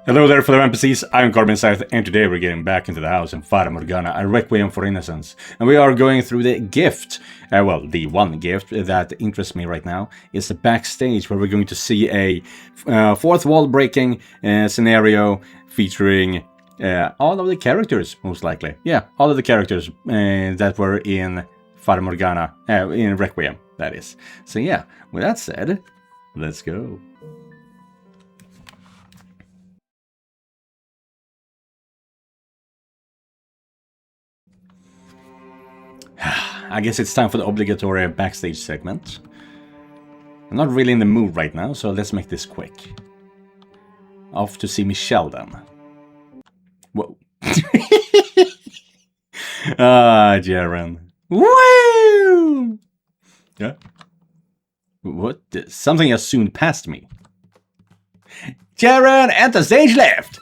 Hello there, fellow NPCs, I'm Scythe, and today we're getting back into the house in Fata, Morgana, a Requiem for Innocence. And we are going through the gift, well, the one gift that interests me right now, is the backstage, where we're going to see a fourth wall breaking scenario featuring all of the characters, most likely. Yeah, all of the characters that were in Fata Morgana, in Requiem, that is. So yeah, with that said, let's go. I guess it's time for the obligatory backstage segment. I'm not really in the mood right now, so let's make this quick. Off to see Michelle then. Whoa. Ceren. Woo! Yeah? What? Something has zoomed past me. Ceren, enter stage left!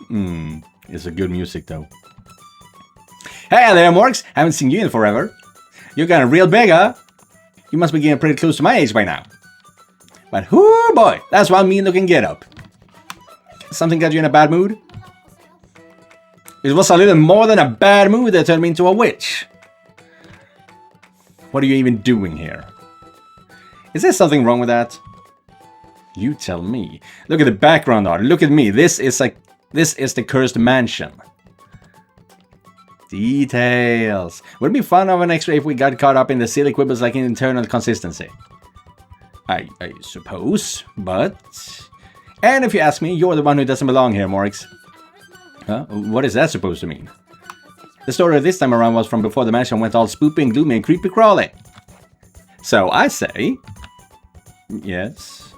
It's a good music though. Hey there, Morgs! Haven't seen you in forever. You're getting real big, huh? You must be getting pretty close to my age by now. But whoo boy, that's one mean looking get up. Something got you in a bad mood? It was a little more than a bad mood that turned me into a witch. What are you even doing here? Is there something wrong with that? You tell me. Look at the background art. Look at me. This is the cursed mansion. Details. Would it be fun of an extra if we got caught up in the silly quibbles like in internal consistency? I suppose, but... And if you ask me, you're the one who doesn't belong here, Morgs. Huh? What is that supposed to mean? The story this time around was from before the mansion went all spoopy and gloomy and creepy crawly. So I say... Yes?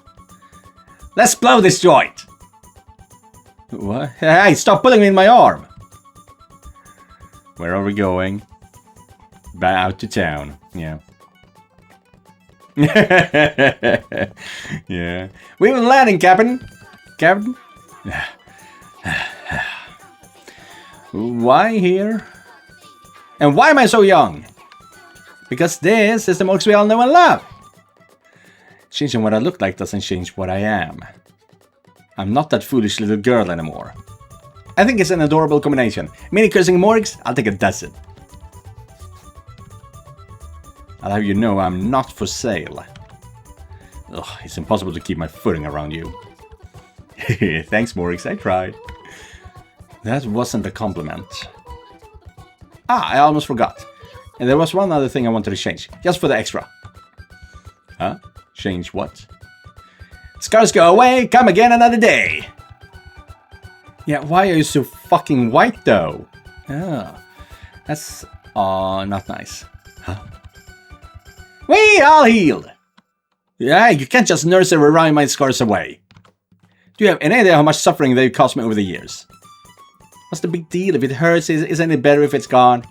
Let's blow this joint! What? Hey, stop pulling me in my arm! Where are we going? Back out to town. Yeah. Yeah. We have landing, Captain. Captain? Why here? And why am I so young? Because this is the Morgs we all know and love. Changing what I look like doesn't change what I am. I'm not that foolish little girl anymore. I think it's an adorable combination. Mini cursing Morgs, I'll take a dozen. I'll have you know I'm not for sale. Ugh, it's impossible to keep my footing around you. Thanks, Morgs, I tried. That wasn't a compliment. I almost forgot. And there was one other thing I wanted to change, just for the extra. Huh? Change what? Scars go away, come again another day. Yeah, why are you so fucking white though? Oh, that's not nice. Huh? We all healed! Yeah, you can't just nurse and remind my scars away. Do you have any idea how much suffering they've caused me over the years? What's the big deal? If it hurts, isn't it better if it's gone?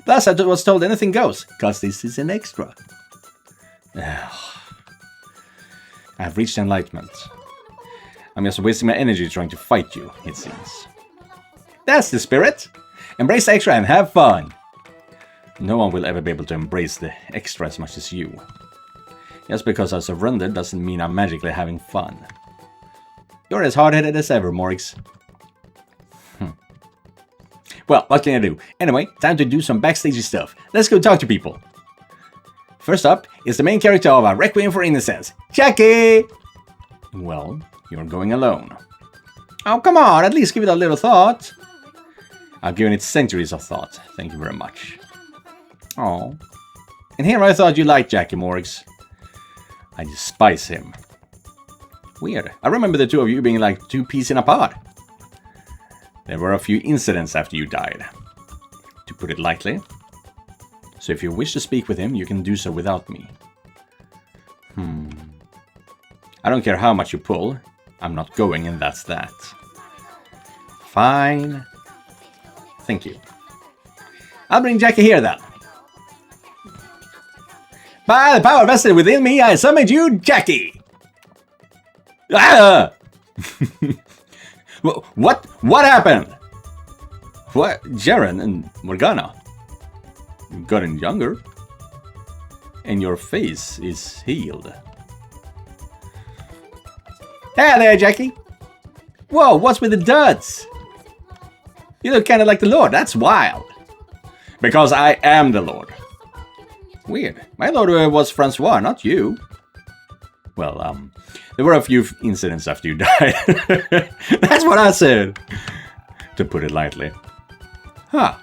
Plus, I was told anything goes, cause this is an extra. I've reached enlightenment. I'm just wasting my energy trying to fight you, it seems. That's the spirit! Embrace the extra and have fun! No one will ever be able to embrace the extra as much as you. Just because I surrendered doesn't mean I'm magically having fun. You're as hard-headed as ever, Morgs. Well, what can I do? Anyway, time to do some backstage stuff. Let's go talk to people. First up is the main character of a Requiem for Innocence, Jackie! Well, you're going alone. Oh, come on, at least give it a little thought. I've given it centuries of thought, thank you very much. Oh. And here I thought you liked Jackie, Morgs. I despise him. Weird. I remember the two of you being like two peas in a pod. There were a few incidents after you died, to put it lightly. So if you wish to speak with him, you can do so without me. I don't care how much you pull. I'm not going, and that's that. Fine. Thank you. I'll bring Jackie here then. By the power vested within me, I summon you, Jackie! Ah! What happened? What? Ceren and Morgana? You've gotten younger. And your face is healed. Hey there, Jackie. Whoa, what's with the duds? You look kind of like the Lord. That's wild. Because I am the Lord. Weird. My Lord was Francois, not you. Well, there were a few incidents after you died. That's what I said. To put it lightly. Huh.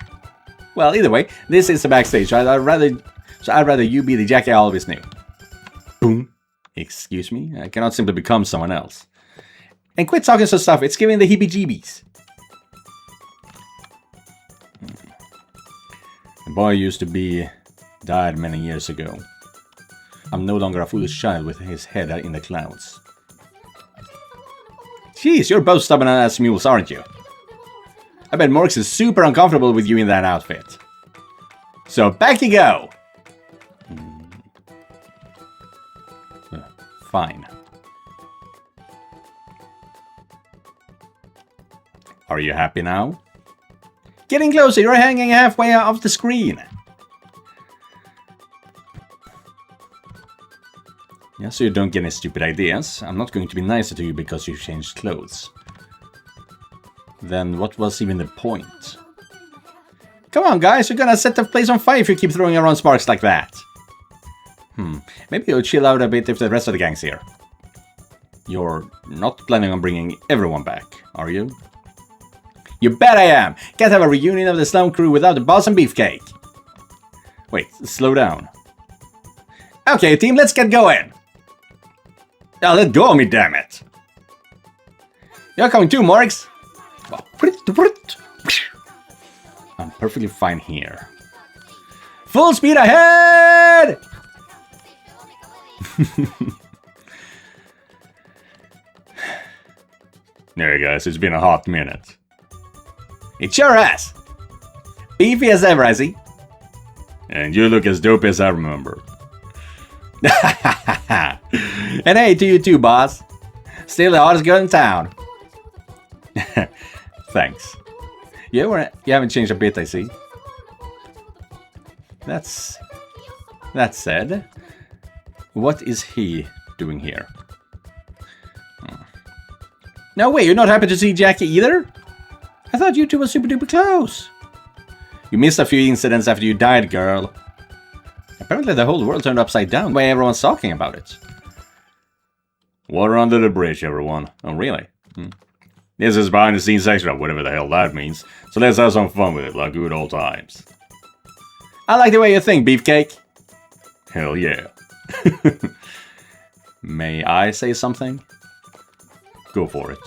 Well, either way, this is the backstage. I'd rather you be the Jackie I always knew. Boom. Excuse me? I cannot simply become someone else. And quit talking so stuff. It's giving the heebie-jeebies. The boy used to be... died many years ago. I'm no longer a foolish child with his head in the clouds. Jeez, you're both stubborn as mules, aren't you? I bet Morx is super uncomfortable with you in that outfit. So back you go! Fine. Are you happy now? Getting closer, you're hanging halfway off the screen. Yeah, so you don't get any stupid ideas. I'm not going to be nicer to you because you changed clothes. Then what was even the point? Come on, guys, you're gonna set the place on fire if you keep throwing around sparks like that. Maybe you'll chill out a bit if the rest of the gang's here. You're not planning on bringing everyone back, are you? You bet I am! Can't have a reunion of the Slum crew without the boss and beefcake. Wait, slow down. Okay, team, let's get going! Now let go of me, damn it! You're coming too, Morx! I'm perfectly fine here. Full speed ahead! There, guys, it's been a hot minute. It sure has! Beefy as ever, I see. And you look as dope as I remember. And hey to you too, boss. Still the hottest girl in town. Thanks. You haven't changed a bit, I see. That said, what is he doing here? No way, you're not happy to see Jackie either? I thought you two were super duper close. You missed a few incidents after you died, girl. Apparently the whole world turned upside down when everyone's talking about it. Water under the bridge, everyone. Oh, really? This is behind the scenes section of whatever the hell that means. So let's have some fun with it, like good old times. I like the way you think, Beefcake. Hell yeah. May I say something? Go for it.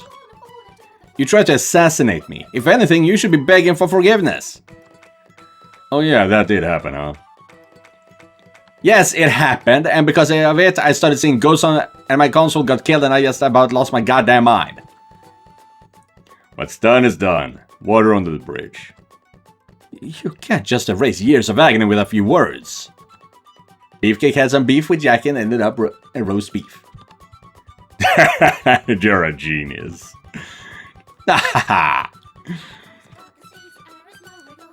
You tried to assassinate me. If anything, you should be begging for forgiveness. Oh yeah, that did happen, huh? Yes, it happened, and because of it, I started seeing ghosts on and my console got killed and I just about lost my goddamn mind. What's done is done. Water under the bridge. You can't just erase years of agony with a few words. Beefcake had some beef with Jackie and ended up in roast beef. You're a genius.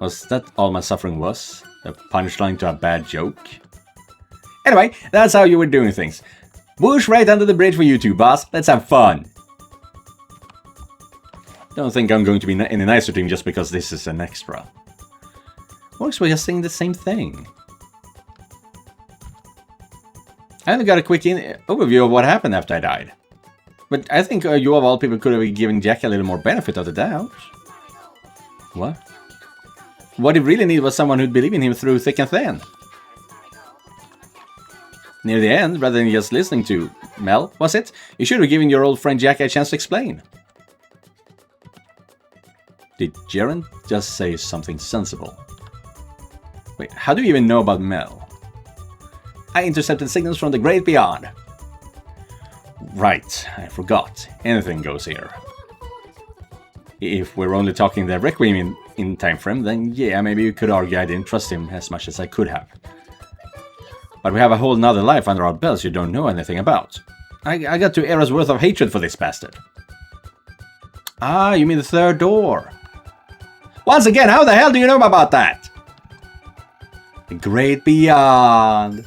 Was that all my suffering was? A punchline to a bad joke? Anyway, that's how you were doing things. Whoosh right under the bridge for you two, boss. Let's have fun. Don't think I'm going to be any nicer to him just because this is an extra. Morx was just saying the same thing. I only got a quick overview of what happened after I died. But I think you of all people could have given Jack a little more benefit of the doubt. What? What he really needed was someone who'd believe in him through thick and thin. Near the end, rather than just listening to Mel, was it? You should have given your old friend Jack a chance to explain. Did Ceren just say something sensible? Wait, how do you even know about Mel? I intercepted signals from the great beyond. Right, I forgot. Anything goes here. If we're only talking the Requiem in time frame, then yeah, maybe you could argue I didn't trust him as much as I could have. But we have a whole nother life under our belts you don't know anything about. I got 2 eras worth of hatred for this bastard. Ah, you mean the third door. Once again, how the hell do you know about that? The great beyond.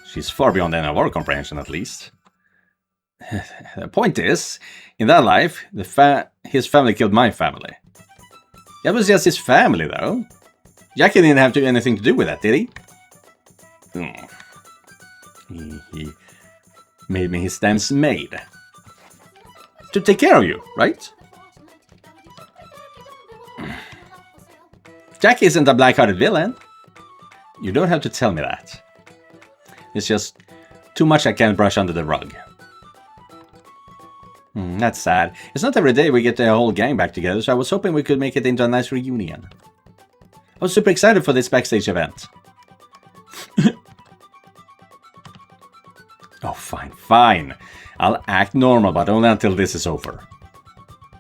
She's far beyond any of our comprehension, at least. The point is, in that life, his family killed my family. That was just his family, though. Jackie didn't have anything to do with that, did he? He made me his damn maid. To take care of you, right? Jackie isn't a black-hearted villain. You don't have to tell me that. It's just too much I can't brush under the rug. That's sad. It's not every day we get the whole gang back together, so I was hoping we could make it into a nice reunion. I was super excited for this backstage event. Oh, fine. I'll act normal, but only until this is over.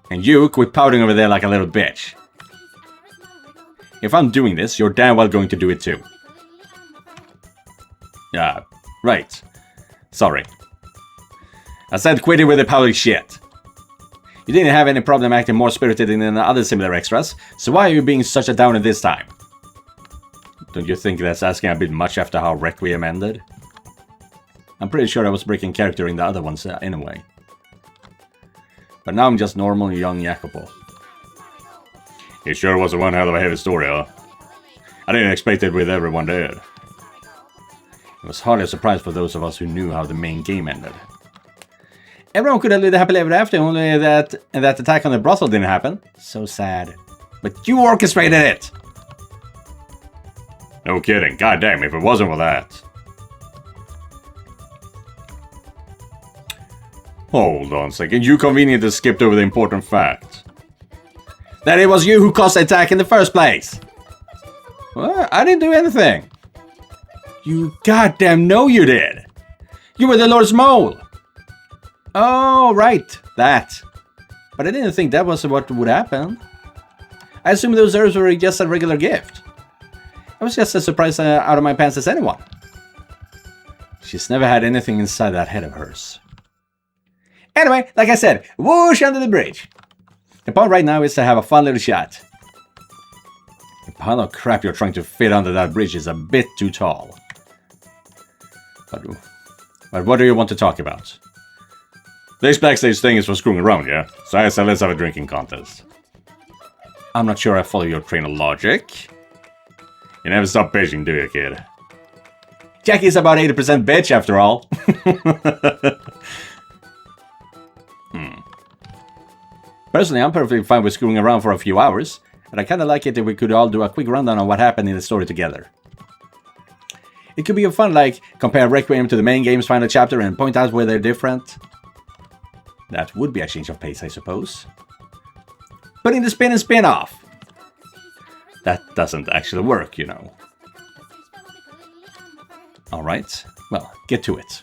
And you quit pouting over there like a little bitch. If I'm doing this, you're damn well going to do it too. Yeah, right. Sorry. I said quit it with the pouty shit. You didn't have any problem acting more spirited than the other similar extras, so why are you being such a downer this time? Don't you think that's asking a bit much after how Requiem ended? I'm pretty sure I was breaking character in the other ones anyway. But now I'm just normal young Jacopo. It sure was one hell of a heavy story, huh? I didn't expect it with everyone dead. It was hardly a surprise for those of us who knew how the main game ended. Everyone could have lived happily ever after, only that attack on the brothel didn't happen. So sad. But you orchestrated it! No kidding. Goddamn, if it wasn't for that. Hold on a second. You conveniently skipped over the important fact. That it was you who caused the attack in the first place! Well, I didn't do anything. You goddamn know you did! You were the Lord's mole! Oh, right, that. But I didn't think that was what would happen. I assumed those herbs were just a regular gift. I was just as surprised out of my pants as anyone. She's never had anything inside that head of hers. Anyway, like I said, whoosh under the bridge. The point right now is to have a fun little shot. The pile of crap you're trying to fit under that bridge is a bit too tall. But what do you want to talk about? This backstage thing is for screwing around, yeah? So I said let's have a drinking contest. I'm not sure I follow your train of logic. You never stop bitching, do you, kid? Jackie's about 80% bitch, after all. Personally, I'm perfectly fine with screwing around for a few hours, but I kinda like it if we could all do a quick rundown on what happened in the story together. It could be fun, like compare Requiem to the main game's final chapter and point out where they're different. That would be a change of pace, I suppose. Putting the spin and spin off. That doesn't actually work, you know. Alright, well, get to it.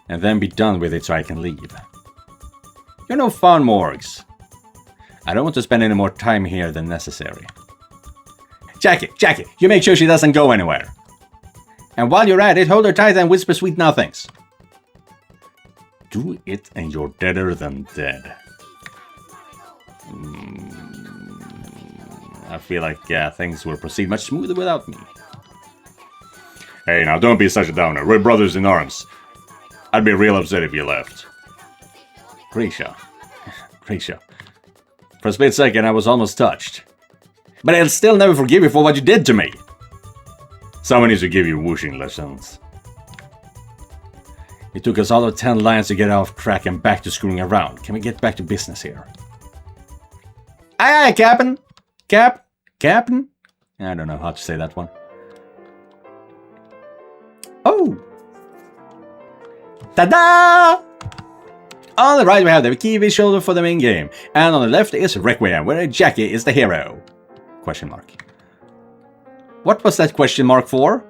And then be done with it so I can leave. You're no fun, Morgs. I don't want to spend any more time here than necessary. Jackie, you make sure she doesn't go anywhere. And while you're at it, hold her tight and whisper sweet nothings. Do it and you're deader than dead. I feel like things will proceed much smoother without me. Hey, now don't be such a downer. We're brothers in arms. I'd be real upset if you left. Grisha. For a split second, I was almost touched. But I'll still never forgive you for what you did to me. Someone needs to give you whooshing lessons. It took us all of 10 lines to get off track and back to screwing around. Can we get back to business here? Aye, aye, Captain. Captain? I don't know how to say that one. Oh! Ta-da! On the right we have the key visual for the main game, and on the left is Requiem, where Jackie is the hero. Question mark. What was that question mark for?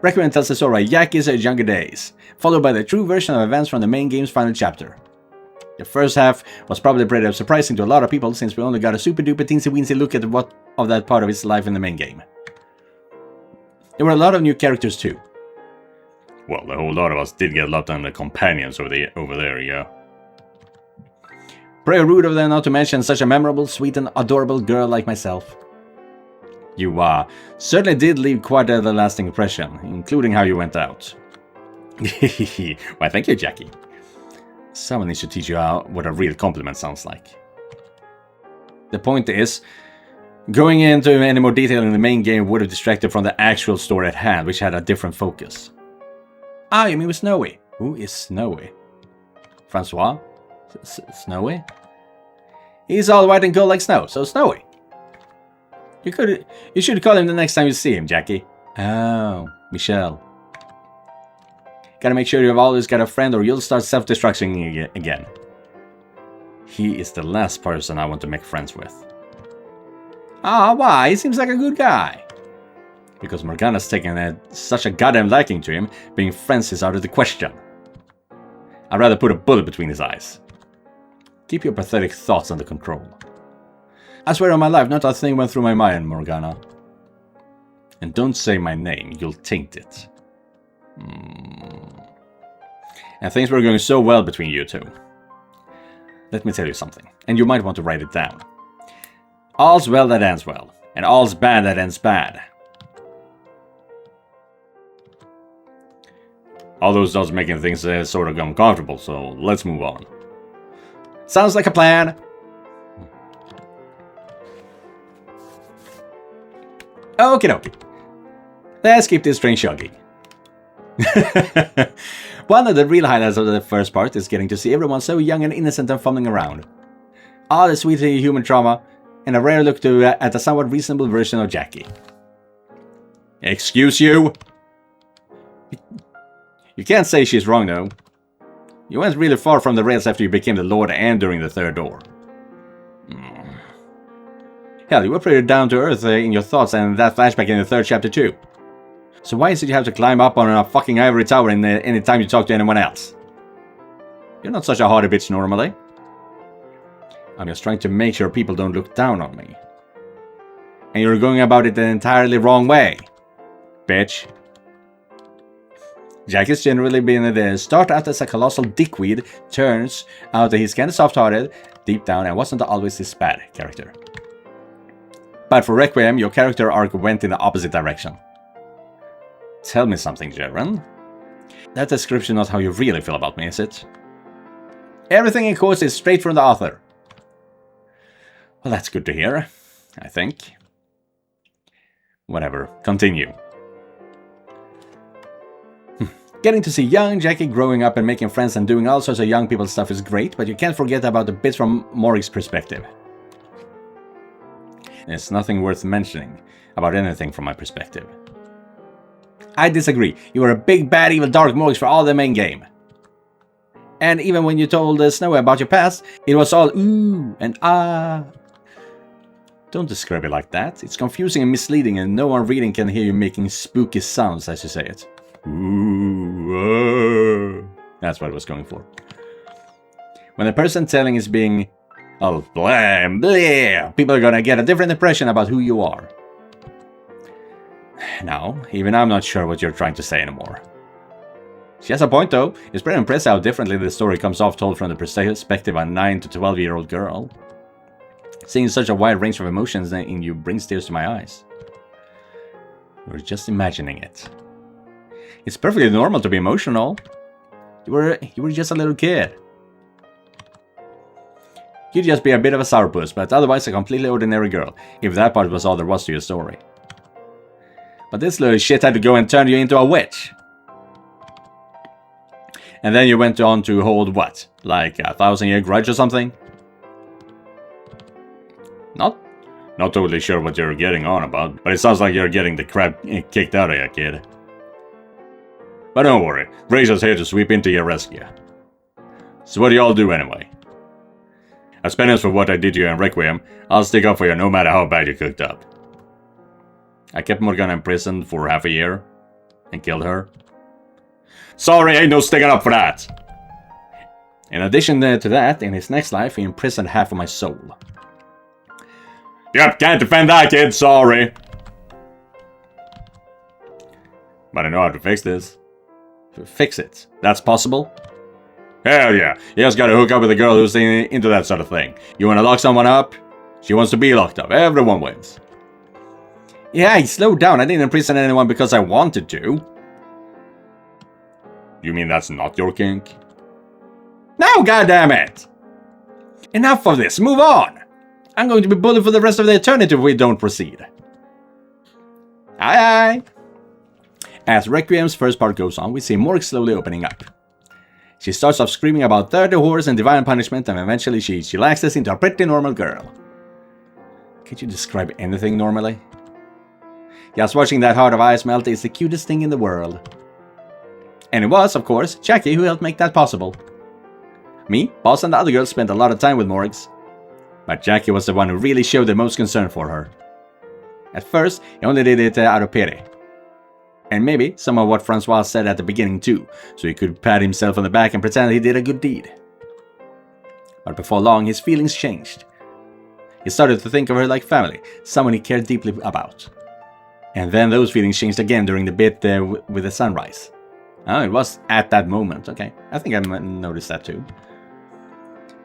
Requiem tells the story of Jackie's younger days, followed by the true version of events from the main game's final chapter. The first half was probably pretty surprising to a lot of people, since we only got a super duper teensy weensy look at what of that part of his life in the main game. There were a lot of new characters too. Well, a whole lot of us did get locked on the companions over there, yeah. Pretty rude of them not to mention such a memorable, sweet and adorable girl like myself. You certainly did leave quite a lasting impression, including how you went out. Why, thank you, Jackie. Someone needs to teach you what a real compliment sounds like. The point is, going into any more detail in the main game would have distracted from the actual story at hand, which had a different focus. Ah, you mean with Snowy? Who is Snowy? Francois? Snowy? He's all white and cold like snow, so Snowy. You should call him the next time you see him, Jackie. Oh, Michelle. Gotta make sure you've always got a friend or you'll start self-destructing again. He is the last person I want to make friends with. Ah, why? He seems like a good guy. Because Morgana's taken such a goddamn liking to him, being friends is out of the question. I'd rather put a bullet between his eyes. Keep your pathetic thoughts under control. I swear on my life, not a thing went through my mind, Morgana. And don't say my name, you'll taint it. And things were going so well between you two. Let me tell you something, and you might want to write it down. All's well that ends well, and all's bad that ends bad. All those does making things sort of uncomfortable, so let's move on. Sounds like a plan. Okie dokie. Let's keep this train chugging. One of the real highlights of the first part is getting to see everyone so young and innocent and fumbling around. All the sweet human trauma, and a rare look at a somewhat reasonable version of Jackie. Excuse you? You can't say she's wrong, though. You went really far from the rails after you became the Lord and during the third door. Hell, you were pretty down to earth in your thoughts and that flashback in the third chapter too. So why is it you have to climb up on a fucking ivory tower any time you talk to anyone else? You're not such a hardy bitch normally. I'm just trying to make sure people don't look down on me. And you're going about it the entirely wrong way, bitch. Jack has generally been start out as a colossal dickweed, turns out that he's kinda soft-hearted, deep down, and wasn't always this bad character. But for Requiem, your character arc went in the opposite direction. Tell me something, Ceren. That description not how you really feel about me, is it? Everything in quotes is straight from the author. Well, that's good to hear, I think. Whatever, continue. Getting to see young Jackie growing up and making friends and doing all sorts of young people stuff is great, but you can't forget about the bits from Morg's perspective. There's nothing worth mentioning about anything from my perspective. I disagree. You were a big, bad, evil, dark Morgs for all the main game. And even when you told Snowy about your past, it was all ooh and ah. Don't describe it like that. It's confusing and misleading, and no one reading can hear you making spooky sounds as you say it. Ooh, that's what I was going for. When the person telling is being all blah, blah, people are gonna get a different impression about who you are. Now, even I'm not sure what you're trying to say anymore. She has a point though. It's pretty impressive how differently the story comes off told from the perspective of a 9 to 12-year-old girl. Seeing such a wide range of emotions in you brings tears to my eyes. You're just imagining it. It's perfectly normal to be emotional. You were just a little kid. You'd just be a bit of a sourpuss, but otherwise a completely ordinary girl, if that part was all there was to your story. But this little shit had to go and turn you into a witch. And then you went on to hold what? Like a 1,000-year grudge or something? Not totally sure what you're getting on about, but it sounds like you're getting the crap kicked out of you, kid. But don't worry, Razor's here to sweep into your rescue. So what do y'all do anyway? As penance for what I did to you in Requiem, I'll stick up for you no matter how bad you cooked up. I kept Morgana in prison for half a year, and killed her. Sorry, ain't no sticking up for that! In addition to that, in his next life, he imprisoned half of my soul. Yep, can't defend that, kid, sorry! But I know how to fix this. Fix it? That's possible? Hell yeah, you just gotta hook up with a girl who's into that sort of thing. You wanna lock someone up? She wants to be locked up. Everyone wins. Yeah, slow down. I didn't imprison anyone because I wanted to. You mean that's not your kink? No, goddammit! Enough of this, move on! I'm going to be bullied for the rest of the eternity if we don't proceed. Aye aye! As Requiem's first part goes on, we see Morg slowly opening up. She starts off screaming about 30 whores and divine punishment, and eventually she relaxes into a pretty normal girl. Could you describe anything normally? Just watching that heart of ice melt is the cutest thing in the world. And it was, of course, Jackie who helped make that possible. Me, Boss, and the other girls spent a lot of time with Morgs, but Jackie was the one who really showed the most concern for her. At first, he only did it out of pity. And maybe some of what Francois said at the beginning too, so he could pat himself on the back and pretend he did a good deed. But before long, his feelings changed. He started to think of her like family, someone he cared deeply about. And then those feelings changed again during the bit with the sunrise. Oh, it was at that moment. Okay, I think I noticed that too.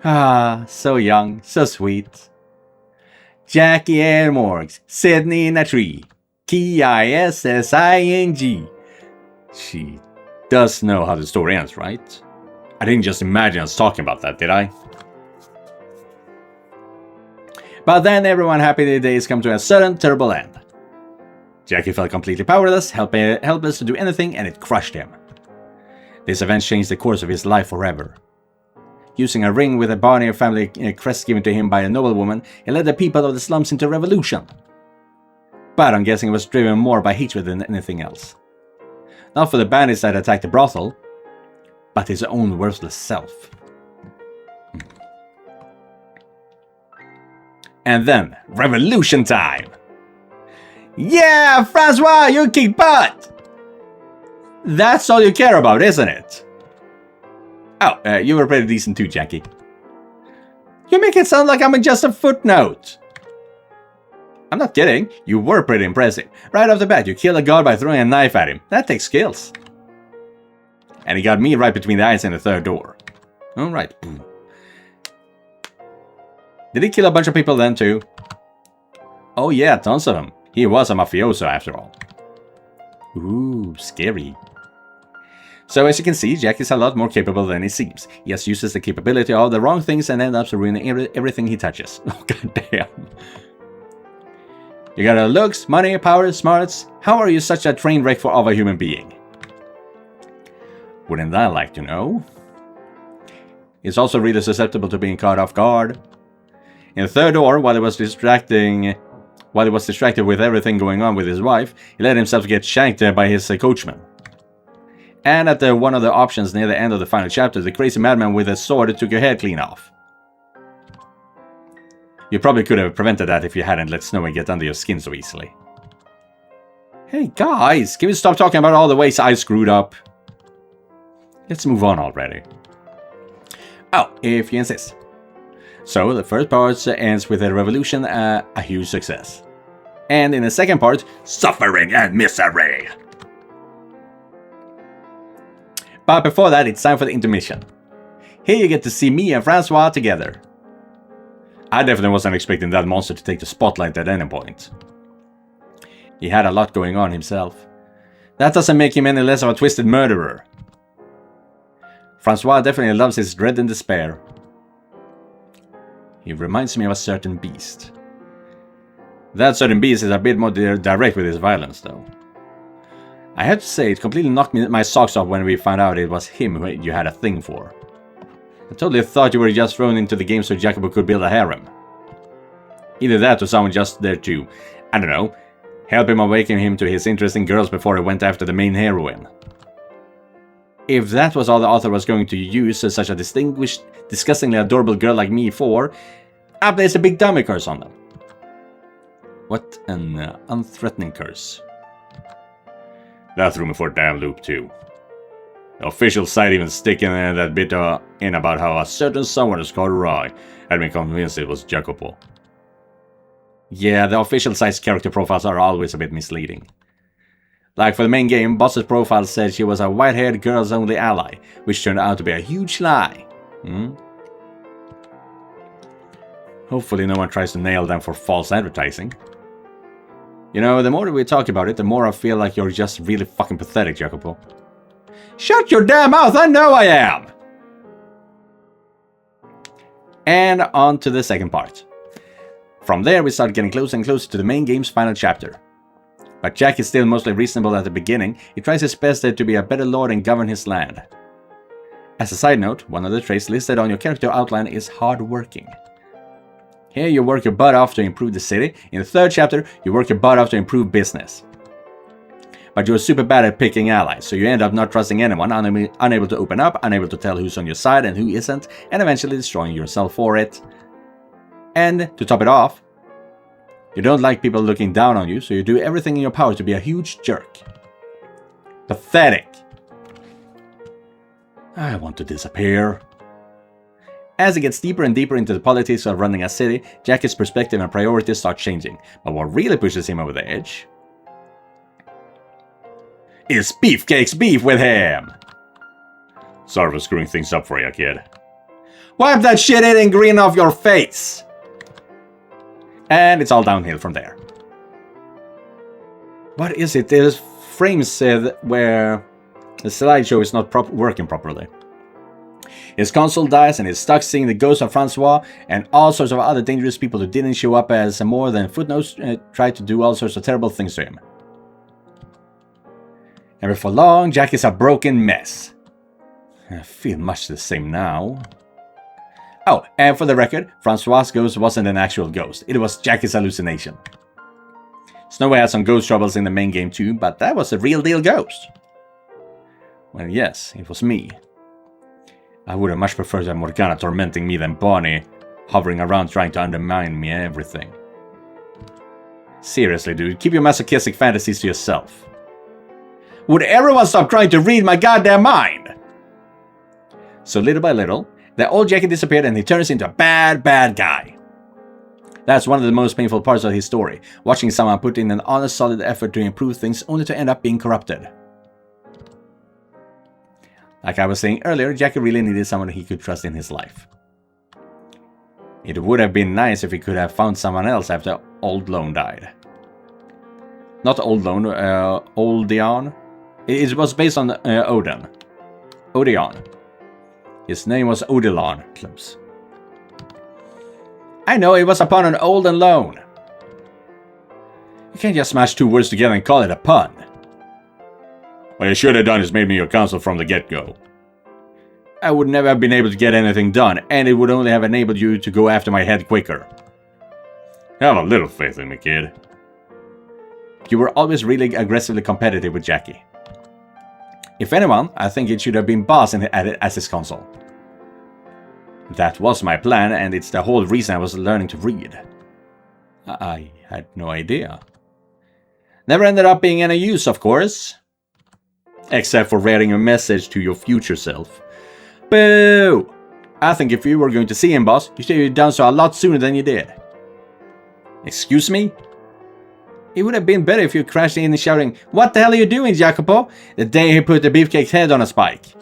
Ah, so young, so sweet. Jackie Air Morgs, sitting in a tree. Kissing. She does know how the story ends, right? I didn't just imagine us talking about that, did I? But then everyone happy days come to a sudden, terrible end. Jackie felt completely powerless, helpless to do anything, and it crushed him. This event changed the course of his life forever. Using a ring with a Barney family crest given to him by a noblewoman, he led the people of the slums into revolution. But I'm guessing it was driven more by hatred than anything else. Not for the bandits that attacked the brothel, but his own worthless self. And then, revolution time! Yeah, Francois, you kick butt! That's all you care about, isn't it? Oh, you were pretty decent too, Jackie. You make it sound like I'm just a footnote. I'm not kidding, you were pretty impressive. Right off the bat, you killed a god by throwing a knife at him. That takes skills. And he got me right between the eyes and the third door. Alright. Did he kill a bunch of people then too? Oh yeah, tons of them. He was a mafioso after all. Ooh, scary. So as you can see, Jack is a lot more capable than he seems. He just uses the capability of the wrong things and ends up ruining everything he touches. Oh goddamn. You got looks, money, power, smarts. How are you such a train wreck of a human being? Wouldn't I like to know? He's also really susceptible to being caught off guard. In the third door, while he was distracted with everything going on with his wife, he let himself get shanked by his coachman. And at one of the options near the end of the final chapter, the crazy madman with a sword took your head clean off. You probably could have prevented that if you hadn't let Snowy get under your skin so easily. Hey guys, can we stop talking about all the ways I screwed up? Let's move on already. Oh, if you insist. So, the first part ends with a revolution, a huge success. And in the second part, suffering and misery. But before that, it's time for the intermission. Here you get to see me and Francois together. I definitely wasn't expecting that monster to take the spotlight at any point. He had a lot going on himself. That doesn't make him any less of a twisted murderer. Francois definitely loves his dread and despair. He reminds me of a certain beast. That certain beast is a bit more direct with his violence, though. I have to say, it completely knocked my socks off when we found out it was him who you had a thing for. I totally thought you were just thrown into the game so Jacobo could build a harem. Either that or someone just there to, I don't know, help him awaken him to his interest in girls before he went after the main heroine. If that was all the author was going to use such a distinguished, disgustingly adorable girl like me for, I place a big dummy curse on them. What an unthreatening curse. That threw me for a damn loop too. The official site even sticking that bit in about how a certain someone is called Roy had me convinced it was Jacopo. Yeah, the official site's character profiles are always a bit misleading. Like for the main game, Boss's profile said she was a white-haired girls-only ally, which turned out to be a huge lie. Hopefully no one tries to nail them for false advertising. You know, the more that we talk about it, the more I feel like you're just really fucking pathetic, Jacopo. Shut your damn mouth, I know I am! And on to the second part. From there, we start getting closer and closer to the main game's final chapter. But Jack is still mostly reasonable at the beginning. He tries his best to be a better lord and govern his land. As a side note, one of the traits listed on your character outline is hardworking. Here you work your butt off to improve the city. In the third chapter, you work your butt off to improve business. But you're super bad at picking allies, so you end up not trusting anyone, unable to open up, unable to tell who's on your side and who isn't, and eventually destroying yourself for it. And, to top it off, you don't like people looking down on you, so you do everything in your power to be a huge jerk. Pathetic. I want to disappear. As it gets deeper and deeper into the politics of running a city, Jackie's perspective and priorities start changing. But what really pushes him over the edge is Beefcake's beef with him! Sorry for screwing things up for you, kid. Wipe that shit-eating grin off your face! And it's all downhill from there. What is it? There's frames where the slideshow is not working properly. His console dies and he's stuck seeing the ghost of Francois and all sorts of other dangerous people who didn't show up as more than footnotes try to do all sorts of terrible things to him. And before long, Jack is a broken mess. I feel much the same now. Oh, and for the record, Francois' ghost wasn't an actual ghost. It was Jackie's hallucination. Snowy had some ghost troubles in the main game too, but that was a real deal ghost. Well, yes, it was me. I would have much preferred to have Morgana tormenting me than Bonnie hovering around trying to undermine me and everything. Seriously, dude, keep your masochistic fantasies to yourself. Would everyone stop trying to read my goddamn mind? So little by little, the old Jackie disappeared and he turns into a bad guy. That's one of the most painful parts of his story, watching someone put in an honest, solid effort to improve things only to end up being corrupted. Like I was saying earlier, Jackie really needed someone he could trust in his life. It would have been nice if he could have found someone else after Old Lone died. Not Old Lone, Oldeon. It was based on Odin. Odeon. His name was Odilon, close. I know, it was a pun on old and lone. You can't just smash two words together and call it a pun. What you should have done is made me your counsel from the get-go. I would never have been able to get anything done, and it would only have enabled you to go after my head quicker. Have a little faith in me, kid. You were always really aggressively competitive with Jackie. If anyone, I think it should have been Boss as his console. That was my plan, and it's the whole reason I was learning to read. I had no idea. Never ended up being any use, of course. Except for writing a message to your future self. Boo! I think if you were going to see him, boss, you should have done so a lot sooner than you did. Excuse me? It would have been better if you crashed in and shouting, "What the hell are you doing, Jacopo?" the day he put the beefcake's head on a spike.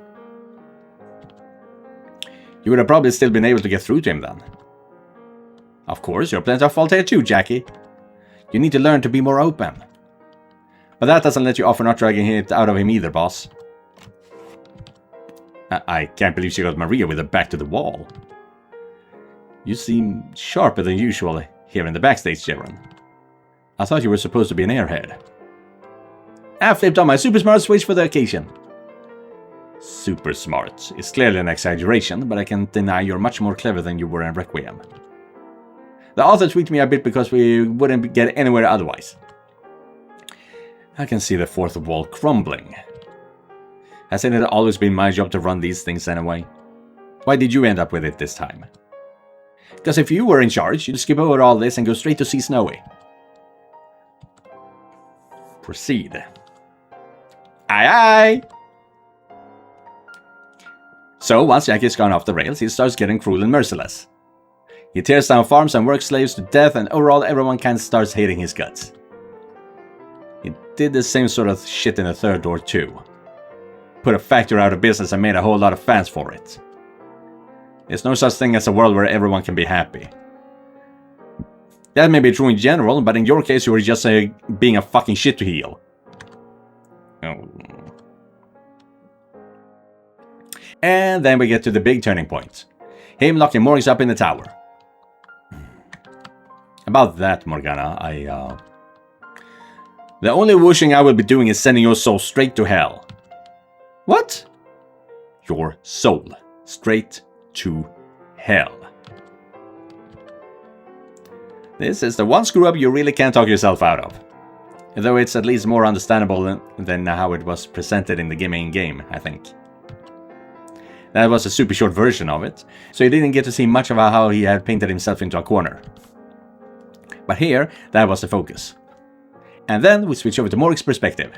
You would have probably still been able to get through to him then. Of course, you're plenty of fault here too, Jackie. You need to learn to be more open. But that doesn't let you off for not dragging it out of him either, boss. I can't believe she got Maria with her back to the wall. You seem sharper than usual here in the backstage, Ceren. I thought you were supposed to be an airhead. I flipped on my super smart switch for the occasion. Super smart is clearly an exaggeration, but I can't deny you're much more clever than you were in Requiem. The author tweaked me a bit because we wouldn't get anywhere otherwise. I can see the fourth wall crumbling. Hasn't it always been my job to run these things anyway? Why did you end up with it this time? Because if you were in charge, you'd skip over all this and go straight to see Snowy. Proceed. Aye aye! So, once Jackie's gone off the rails, he starts getting cruel and merciless. He tears down farms and work slaves to death, and overall everyone kind of starts hating his guts. He did the same sort of shit in the third door too. Put a factory out of business and made a whole lot of fans for it. There's no such thing as a world where everyone can be happy. That may be true in general, but in your case you were just being a fucking shit to heal. Oh. And then we get to the big turning point. Him locking Morgana up in the tower. About that, Morgana, the only wishing I will be doing is sending your soul straight to hell. What? Your soul. Straight to hell. This is the one screw-up you really can't talk yourself out of. Though it's at least more understandable than how it was presented in the main game, I think. That was a super short version of it, so you didn't get to see much of how he had painted himself into a corner. But here, that was the focus. And then we switch over to Morgana's perspective.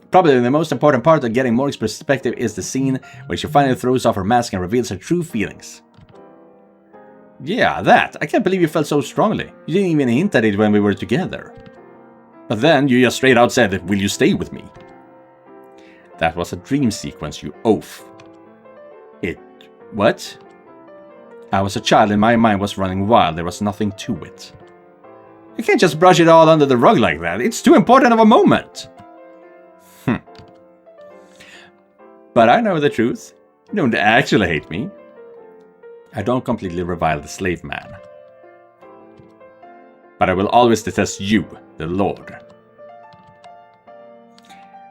Probably the most important part of getting Morgana's perspective is the scene where she finally throws off her mask and reveals her true feelings. Yeah, that. I can't believe you felt so strongly. You didn't even hint at it when we were together. But then you just straight out said, "Will you stay with me?" That was a dream sequence, you oaf. What? I was a child and my mind was running wild. There was nothing to it. You can't just brush it all under the rug like that. It's too important of a moment. But I know the truth. You don't actually hate me. I don't completely revile the slave man. But I will always detest you, the Lord.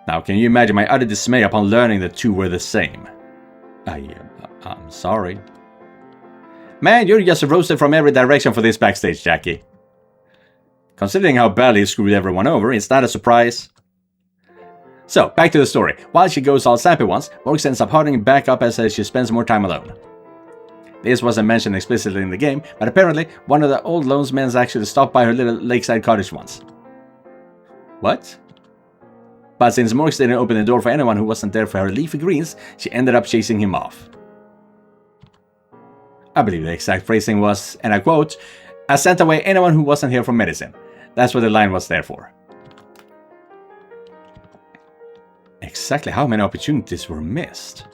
Now, can you imagine my utter dismay upon learning the two were the same? I'm sorry. Man, you're just roasted from every direction for this backstage, Jackie. Considering how badly you screwed everyone over, it's not a surprise. So, back to the story. While she goes all sappy once, Morgana ends up hardening back up as she spends more time alone. This wasn't mentioned explicitly in the game, but apparently one of the old loansmen actually stopped by her little lakeside cottage once. What? But since Morgana didn't open the door for anyone who wasn't there for her leafy greens, she ended up chasing him off. I believe the exact phrasing was, and I quote, "I sent away anyone who wasn't here for medicine." That's what the line was there for. Exactly how many opportunities were missed?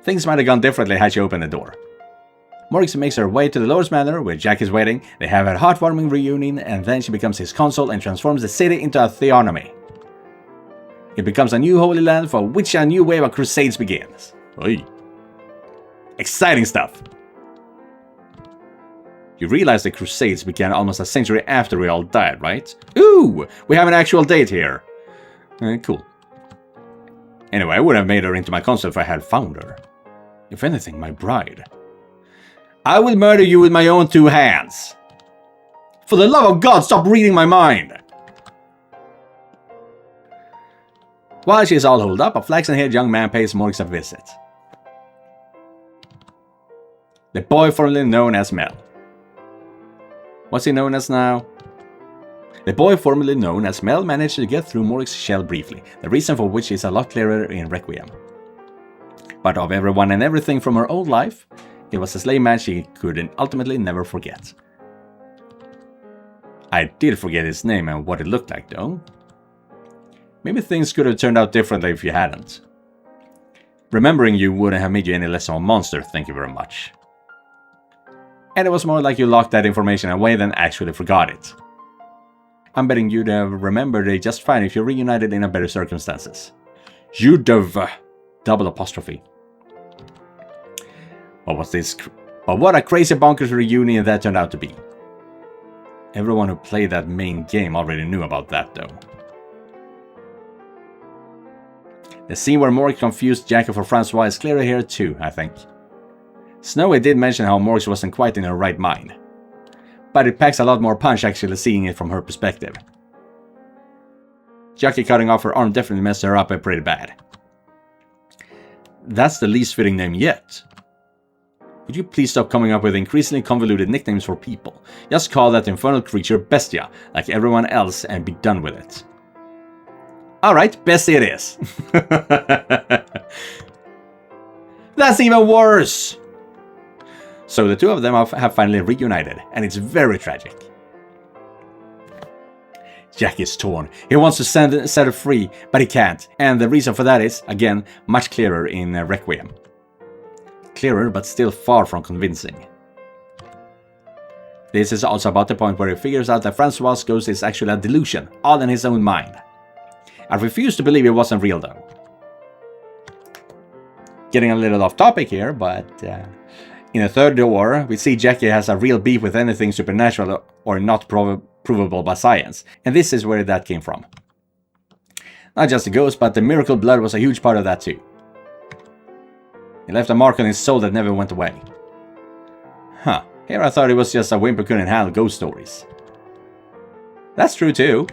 Things might have gone differently had she opened the door. Morgana makes her way to the Lord's Manor, where Jack is waiting. They have a heartwarming reunion, and then she becomes his consul and transforms the city into a theonomy. It becomes a new holy land for which a new wave of crusades begins. Oy. Exciting stuff! You realize the crusades began almost a century after we all died, right? Ooh! We have an actual date here! Cool. Anyway, I would have made her into my consul if I had found her. If anything, my bride. I will murder you with my own two hands! For the love of God, stop reading my mind! While she is all holed up, a flaxen-haired young man pays Morgana a visit. The boy formerly known as Mel. What's he known as now? The boy formerly known as Mel managed to get through Morgana's shell briefly, the reason for which is a lot clearer in Requiem. But of everyone and everything from her old life, it was a slave man she could ultimately never forget. I did forget his name and what it looked like though. Maybe things could have turned out differently if you hadn't. Remembering you wouldn't have made you any less of a monster, thank you very much. And it was more like you locked that information away than actually forgot it. I'm betting you'd have remembered it just fine if you reunited in a better circumstances. You'd have... double apostrophe. But what a crazy bonkers reunion that turned out to be. Everyone who played that main game already knew about that though. The scene where Morgana confused Jackie for Francois is clearer here too, I think. Snowy did mention how Morgana wasn't quite in her right mind. But it packs a lot more punch actually seeing it from her perspective. Jackie cutting off her arm definitely messed her up pretty bad. That's the least fitting name yet. Could you please stop coming up with increasingly convoluted nicknames for people? Just call that infernal creature Bestia, like everyone else, and be done with it. Alright, Bestia it is. That's even worse! So the two of them have finally reunited, and it's very tragic. Jack is torn. He wants to set her free, but he can't. And the reason for that is, again, much clearer in Requiem. Clearer, but still far from convincing. This is also about the point where he figures out that Francois' ghost is actually a delusion, all in his own mind. I refuse to believe it wasn't real though. Getting a little off topic here, but in the third door, we see Jackie has a real beef with anything supernatural or not provable by science. And this is where that came from. Not just the ghost, but the miracle blood was a huge part of that too. It left a mark on his soul that never went away. Huh, here I thought it was just a wimp who couldn't handle ghost stories. That's true too.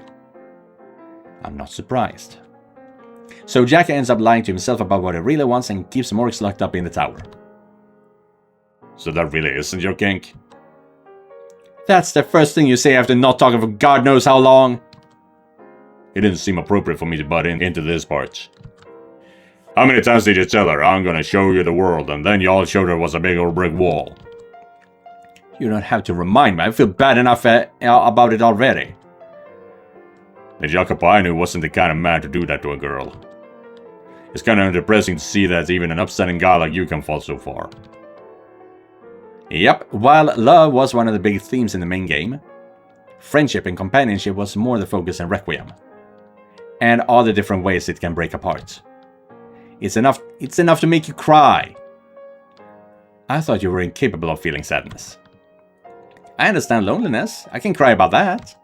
I'm not surprised. So Jackie ends up lying to himself about what he really wants and keeps Morgs locked up in the tower. So that really isn't your kink? That's the first thing you say after not talking for God knows how long. It didn't seem appropriate for me to butt into this part. How many times did you tell her, I'm gonna show you the world, and then you all showed her was a big old brick wall? You don't have to remind me, I feel bad enough about it already. The Jacopo I knew wasn't the kind of man to do that to a girl. It's kinda depressing to see that even an upstanding guy like you can fall so far. Yep, while love was one of the big themes in the main game, friendship and companionship was more the focus in Requiem. And all the different ways it can break apart. It's enough to make you cry. I thought you were incapable of feeling sadness. I understand loneliness, I can cry about that.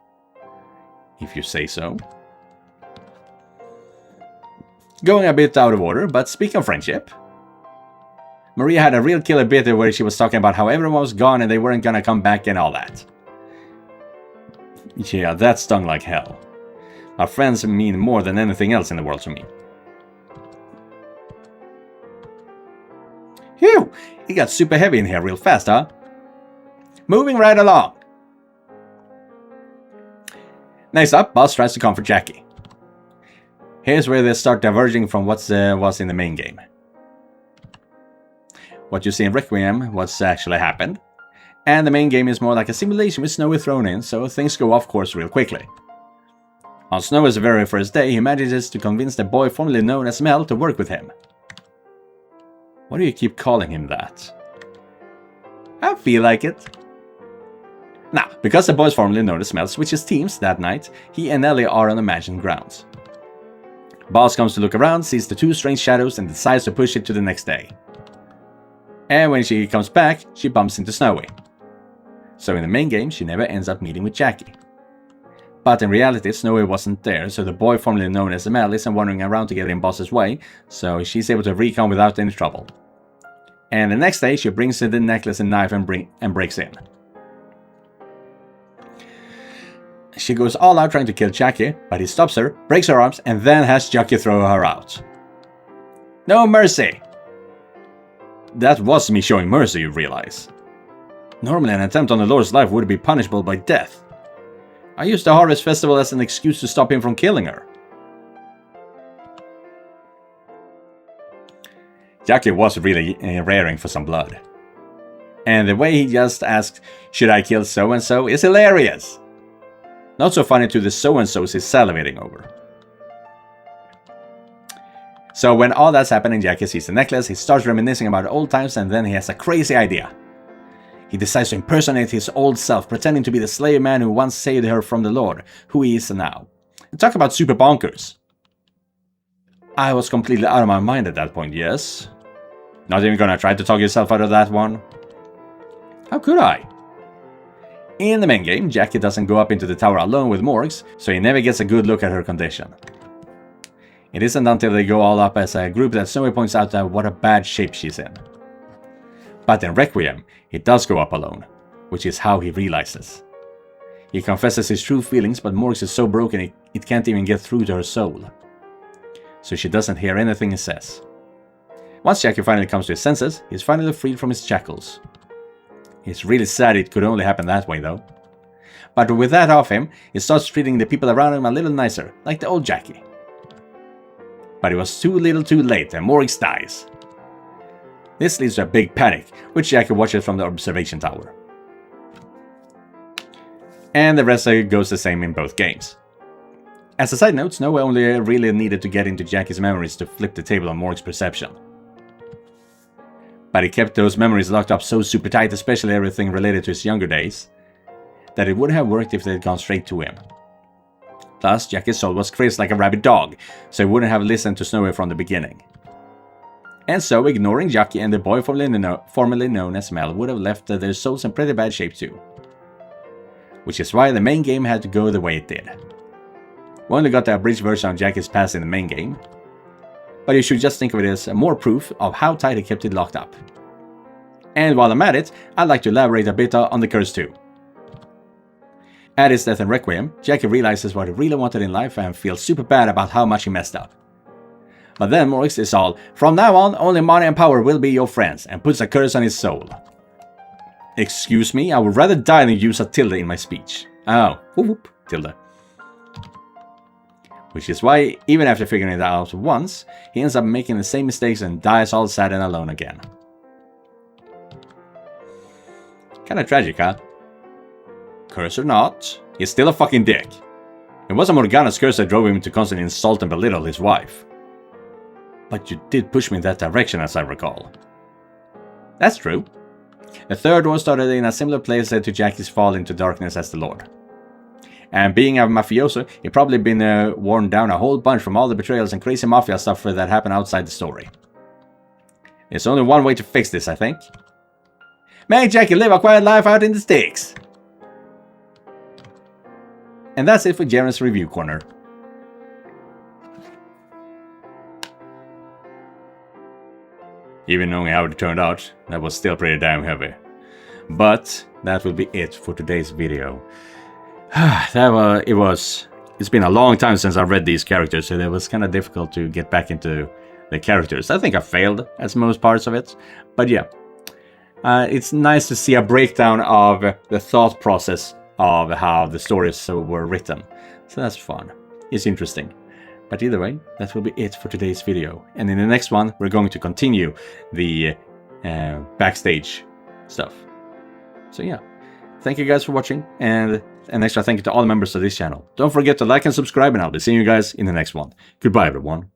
If you say so. Going a bit out of order, but speaking of friendship, Maria had a real killer bit where she was talking about how everyone was gone and they weren't gonna come back and all that. Yeah, that stung like hell. Our friends mean more than anything else in the world to me. Phew! It got super heavy in here real fast, huh? Moving right along. Next up, Boss tries to comfort Jackie. Here's where they start diverging from what was in the main game. What you see in Requiem, what's actually happened. And the main game is more like a simulation with Snowy thrown in, so things go off course real quickly. On Snowy's very first day, he manages to convince the boy formerly known as Mel to work with him. Why do you keep calling him that? I feel like it. Now, because the boy formerly known as Mel switches teams that night, he and Ellie are on the mansion grounds. Boss comes to look around, sees the two strange shadows and decides to push it to the next day. And when she comes back, she bumps into Snowy. So in the main game, she never ends up meeting with Jackie. But in reality, Snowy wasn't there, so the boy formerly known as Mel isn't wandering around to get in Boss's way, so she's able to recon without any trouble. And the next day, she brings in the necklace and knife and breaks in. She goes all out trying to kill Jackie, but he stops her, breaks her arms, and then has Jackie throw her out. No mercy! That was me showing mercy, you realize. Normally an attempt on the Lord's life would be punishable by death. I used the Harvest Festival as an excuse to stop him from killing her. Jackie was really raring for some blood. And the way he just asked, should I kill so-and-so, is hilarious. Not so funny to the so-and-sos he's salivating over. So when all that's happening, Jackie sees the necklace, he starts reminiscing about old times, and then he has a crazy idea. He decides to impersonate his old self, pretending to be the slave man who once saved her from the Lord, who he is now. And talk about super bonkers. I was completely out of my mind at that point, yes. Not even gonna try to talk yourself out of that one? How could I? In the main game, Jackie doesn't go up into the tower alone with Morgs, so he never gets a good look at her condition. It isn't until they go all up as a group that Snowy points out what a bad shape she's in. But in Requiem, he does go up alone, which is how he realizes. He confesses his true feelings, but Morgs is so broken it can't even get through to her soul. So she doesn't hear anything he says. Once Jackie finally comes to his senses, he's finally freed from his shackles. He's really sad it could only happen that way though. But with that off him, he starts treating the people around him a little nicer, like the old Jackie. But it was too little too late and Morgs dies. This leads to a big panic, which Jackie watches from the observation tower. And the rest goes the same in both games. As a side note, Snowy only really needed to get into Jackie's memories to flip the table on Morg's perception. But he kept those memories locked up so super tight, especially everything related to his younger days, that it wouldn't have worked if they had gone straight to him. Plus, Jackie's soul was crazed like a rabid dog, so he wouldn't have listened to Snowy from the beginning. And so, ignoring Jackie and the boy formerly known as Mel would have left their souls in pretty bad shape too. Which is why the main game had to go the way it did. We only got the abridged version of Jackie's past in the main game, but you should just think of it as more proof of how tight he kept it locked up. And while I'm at it, I'd like to elaborate a bit on the curse too. At his death in Requiem, Jackie realizes what he really wanted in life and feels super bad about how much he messed up. But then Morix is all, from now on, only money and power will be your friends, and puts a curse on his soul. Excuse me, I would rather die than use a tilde in my speech. Oh, whoop whoop, tilde. Which is why, even after figuring it out once, he ends up making the same mistakes and dies all sad and alone again. Kinda tragic, huh? Curse or not, he's still a fucking dick. It wasn't Morgana's curse that drove him to constantly insult and belittle his wife. But you did push me in that direction, as I recall. That's true. The third one started in a similar place to Jackie's fall into darkness as the Lord. And being a mafioso, he'd probably been worn down a whole bunch from all the betrayals and crazy mafia stuff that happened outside the story. There's only one way to fix this, I think. Make Jackie live a quiet life out in the sticks! And that's it for Ceren's Review Corner. Even knowing how it turned out, that was still pretty damn heavy. But that will be it for today's video. It's been a long time since I read these characters, so it was kind of difficult to get back into the characters. I think I failed at most parts of it, but yeah. It's nice to see a breakdown of the thought process of how the stories were written. So that's fun. It's interesting. But either way, that will be it for today's video. And in the next one, we're going to continue the backstage stuff. So yeah, thank you guys for watching, and an extra thank you to all the members of this channel. Don't forget to like and subscribe, and I'll be seeing you guys in the next one. Goodbye, everyone.